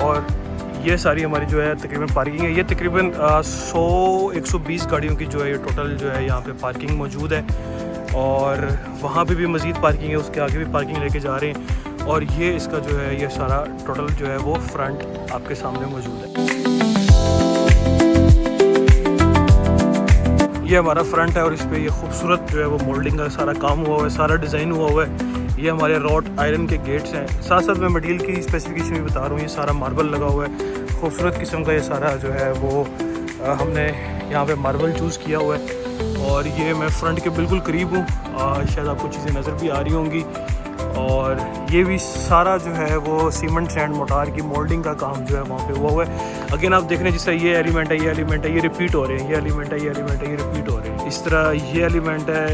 और ये सारी हमारी जो है तकरीबन पार्किंग है। ये तकरीबन 100-120 गाड़ियों की जो है ये टोटल जो है यहाँ पे पार्किंग मौजूद है। और वहाँ पे भी मज़ीद पार्किंग है, उसके आगे भी पार्किंग लेके जा रहे हैं। और ये इसका जो है ये सारा टोटल जो है वो फ्रंट आपके सामने मौजूद है। ये हमारा फ्रंट है और इस पर ये खूबसूरत जो है वो मोल्डिंग का सारा काम हुआ हुआ है, सारा डिज़ाइन हुआ हुआ है। ये हमारे रॉट आयरन के गेट्स हैं। साथ साथ मैं मटीरियल की स्पेसिफिकेशन भी बता रहा हूँ। ये सारा मार्बल लगा हुआ है, खूबसूरत किस्म का ये सारा जो है वो हमने यहाँ पे मार्बल चूज़ किया हुआ है। और ये मैं फ्रंट के बिल्कुल करीब हूँ, शायद आपको चीज़ें नज़र भी आ रही होंगी। और ये भी सारा जो है वो सीमेंट सैंड मोटार की मोल्डिंग का काम जो है वहाँ पे हुआ हुआ है। अगेन आप देख रहे हैं जिससे ये एलिमेंट है, ये एलिमेंट है, ये रिपीट हो रहे हैं, ये एलिमेंट है, ये एलिमेंट है, ये रिपीट हो रहे हैं। इस तरह ये एलिमेंट है,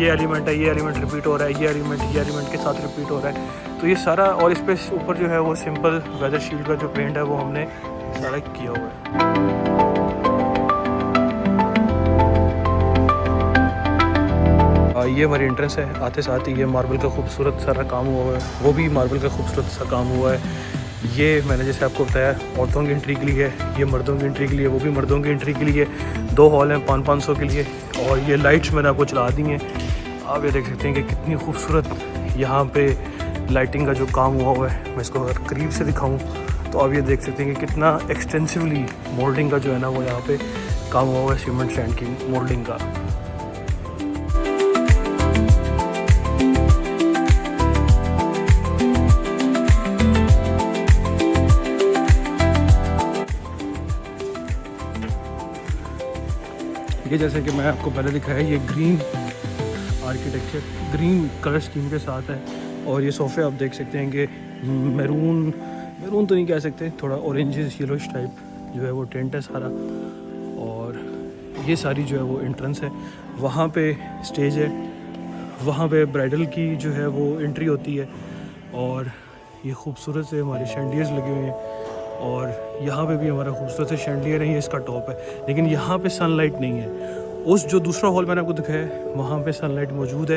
ये एलिमेंट है, ये एलिमेंट रिपीट हो रहा है, ये एलिमेंट के साथ रिपीट हो रहा है। तो ये सारा, और इस पर ऊपर जो है वो सिंपल वेदर शील्ड का जो पेंट है वो हमने सारा किया हुआ है। ये हमारी एंट्रेंस है। आते साथ ही ये मार्बल का खूबसूरत सारा काम हुआ है, वो भी मार्बल का खूबसूरत सा काम हुआ है। ये मैंने जैसे आपको बताया औरतों की एंट्री के लिए है, ये मर्दों की एंट्री के लिए, वो भी मर्दों की एंट्री के लिए। 2 हॉल हैं 500 के लिए। और ये लाइट्स मैंने आपको चला दी हैं। आप ये देख सकते हैं कि कितनी खूबसूरत यहाँ पे लाइटिंग का जो काम हुआ हुआ है। मैं इसको अगर करीब से दिखाऊँ तो आप ये देख सकते हैं कि कितना एक्सटेंसिवली मोल्डिंग का जो है ना वो यहाँ पे काम हुआ हुआ है, सीमेंट सैंड की मोल्डिंग का। ये जैसे कि मैं आपको पहले दिखाया, ये green architecture, green colour scheme के साथ है। और ये सोफ़े आप देख सकते हैं कि मैरून तो नहीं कह सकते, थोड़ा ऑरेंजेस येलोइश टाइप जो है वो टेंट है सारा। और ये सारी जो है वो एंट्रेंस है। वहाँ पे स्टेज है, वहाँ पे ब्राइडल की जो है वो एंट्री होती है। और ये खूबसूरत से हमारे शैंडियर्स लगे हुए हैं। और यहाँ पे भी हमारा खूबसूरत से शैंडियर है, ये इसका टॉप है। लेकिन यहाँ पे सनलाइट नहीं है। उस जो दूसरा हॉल मैंने आपको दिखाया है वहाँ पे सनलाइट मौजूद है।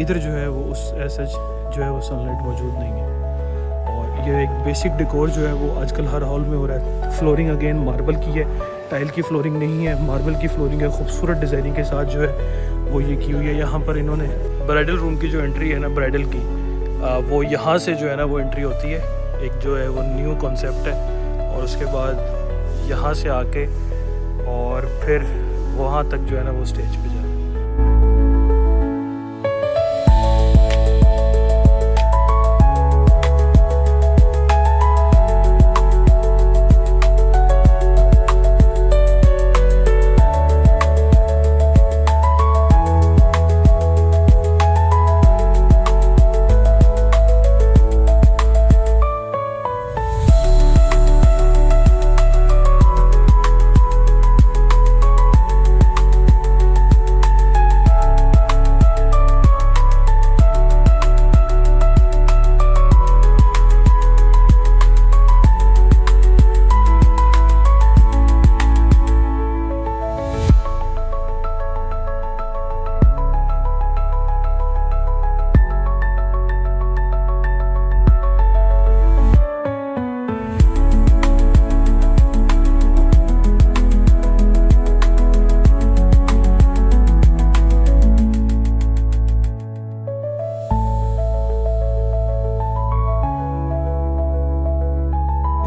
इधर जो है वो उस ऐसा जो है वो सनलाइट मौजूद नहीं है। और ये एक बेसिक डेकोर जो है वो आजकल हर हॉल में हो रहा है। फ्लोरिंग अगेन मार्बल की है, टाइल की फ्लोरिंग नहीं है, मार्बल की फ्लोरिंग है। खूबसूरत डिज़ाइनिंग के साथ जो है वो ये की हुई है। यहाँ पर इन्होंने ब्राइडल रूम की जो एंट्री है ना ब्राइडल की, वो यहाँ से जो है ना वो एंट्री होती है। एक जो है वो न्यू कॉन्सेप्ट है। और उसके बाद यहाँ से आके और फिर वहाँ तक जो है ना वो स्टेज पे जाए।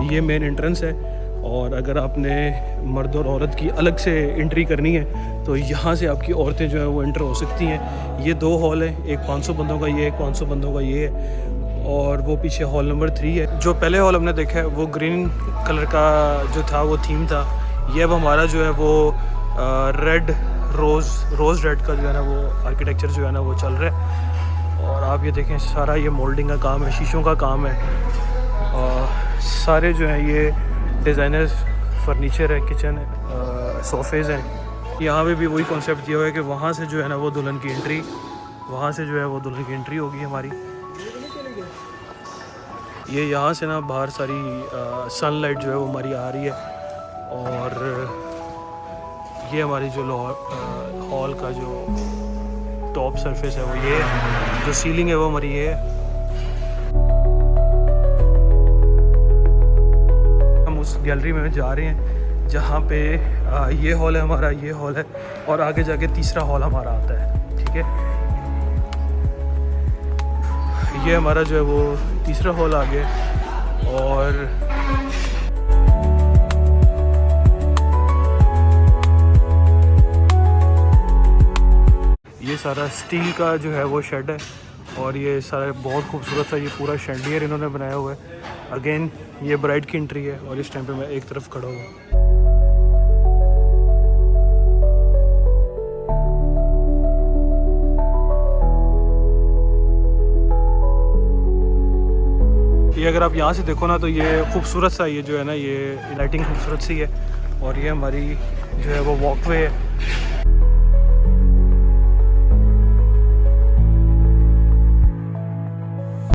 ये मेन एंट्रेंस है। और अगर आपने मर्द और औरत की अलग से एंट्री करनी है तो यहाँ से आपकी औरतें जो है वो एंटर हो सकती हैं। ये 2 हॉल हैं, एक 500 बंदों का ये, एक 500 बंदों का ये है। और वो पीछे हॉल नंबर 3 है। जो पहले हॉल हमने देखा है वो ग्रीन कलर का जो था वो थीम था। ये अब हमारा जो है वो रेड रोज़ रेड का जो है ना वो आर्किटेक्चर जो है ना वो चल रहा है। और आप ये देखें सारा ये मोल्डिंग का काम है, शीशों का काम है। सारे जो हैं ये डिज़ाइनर्स फर्नीचर है, किचन है, सोफ़ेज़ हैं। यहाँ पे भी वही कॉन्सेप्ट दिया हुआ है कि वहाँ से जो है ना वो दुल्हन की एंट्री, वहाँ से जो है वो दुल्हन की एंट्री होगी हमारी। ये यहाँ से ना बाहर सारी सनलाइट जो है वो हमारी आ रही है। और ये हमारी जो हॉल का जो टॉप सरफेस है वो ये है, जो सीलिंग है वो हमारी ये है। गैलरी में जा रहे हैं जहाँ पे ये हॉल है हमारा, ये हॉल है और आगे जाके तीसरा हॉल हमारा आता है। ठीक है, ये हमारा जो है वो तीसरा हॉल आ गया और ये सारा स्टील का जो है वो शेड है और ये सारा बहुत खूबसूरत सा ये पूरा शैंडियर इन्होंने बनाया हुआ है। अगेन ये ब्राइड की एंट्री है और इस टाइम पे मैं एक तरफ खड़ा हूँ। ये अगर आप यहाँ से देखो ना तो ये खूबसूरत सा ये जो है ना ये लाइटिंग खूबसूरत सी है और ये हमारी जो है वो वॉकवे है